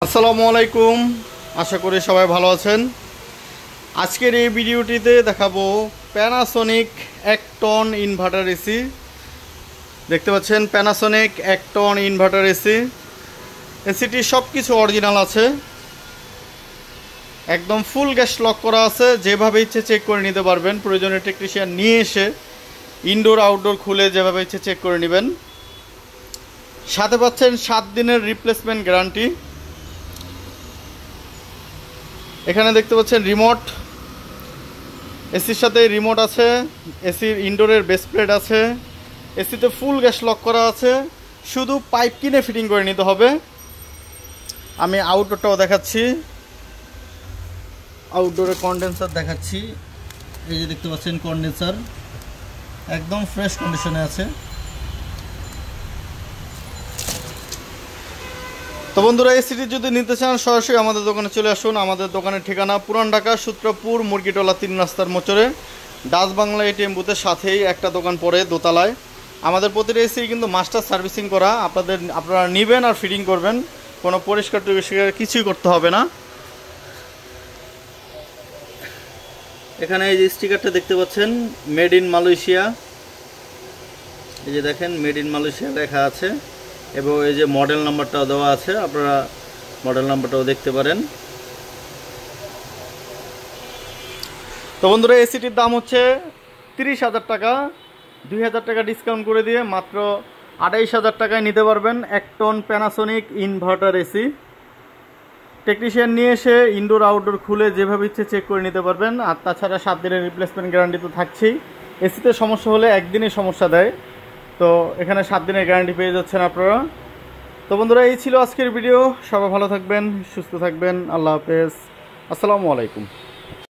আসসালামু আলাইকুম। আশা করি সবাই ভালো আছেন। আজকের এই ভিডিওটিতে দেখাবো প্যানাসোনিক 1 টন ইনভার্টার এসি। দেখতে পাচ্ছেন প্যানাসোনিক 1 টন ইনভার্টার এসি। এসিটি সব কিছু অরিজিনাল আছে, একদম ফুল গ্যাস লক করা আছে। যেভাবে ইচ্ছে চেক করে নিতে পারবেন, প্রয়োজনীয় টেকনিশিয়ান নিয়ে এসে ইনডোর আউটডোর খুলে যেভাবে ইচ্ছে চেক করে নেবেন। সাথে পাচ্ছেন 7 দিনের রিপ্লেসমেন্ট গ্যারান্টি। এখানে দেখতে পাচ্ছেন রিমোট, এসির সাথে রিমোট আছে, এসির ইনডোরের বেস প্লেট আছে, এসিতে ফুল গ্যাস লক করা আছে। শুধু পাইপ কিনে ফিটিং করে নিতে হবে। আমি আউটডোরটাও দেখাচ্ছি, আউটডোরে কন্ডেন্সার দেখাচ্ছি। এই যে দেখতে পাচ্ছেন কন্ডেন্সার একদম ফ্রেশ কন্ডিশনে আছে। তো বন্ধুরা, এসিটি যদি নিতে চান সরাসরি আমাদের দোকানে চলে আসুন। আমাদের দোকানের ঠিকানা পুরান ঢাকা সূত্রপুর মুরগিটোলা 3 রাস্তার মোচরে ডাচ বাংলা এটিএম বুথের সাথেই একটা দোকান পড়ে দোতলায়। আমাদের প্রতিটা এসি কিন্তু মাস্টার সার্ভিসিং করা। আপনারা নেবেন আর ফিটিং করবেন, কোনো পরিষ্কার টরিষ্কার কিছুই করতে হবে না। এখানে এই যে স্টিকারটা দেখতে পাচ্ছেন মেড ইন মালয়েশিয়া, এই যে দেখেন মেড ইন মালয়েশিয়া লেখা আছে এবং এই যে মডেল নাম্বারটাও দেওয়া আছে, আপনারা মডেল নাম্বারটাও দেখতে পারেন। তো বন্ধুরা, এসিটির দাম হচ্ছে 30,000 টাকা। 2,000 টাকা ডিসকাউন্ট করে দিয়ে মাত্র 28,000 টাকায় নিতে পারবেন 1 ton Panasonic inverter AC. Technician নিয়ে এসে ইনডোর আউটডোর খুলে যেভাবে ইচ্ছে চেক করে নিতে পারবেন। আর তাছাড়া 7 দিনের রিপ্লেসমেন্ট গ্যারান্টি তো থাকছেই। এসিতে সমস্যা হলে একদিনই সমস্যা দেয়, তো এখানে 7 দিনের গ্যারান্টি পেয়ে যাচ্ছেন আপনারা। তো বন্ধুরা, এই ছিল আজকের ভিডিও। সবাই ভালো থাকবেন, সুস্থ থাকবেন। আল্লাহ হাফেজ, আসসালামু আলাইকুম।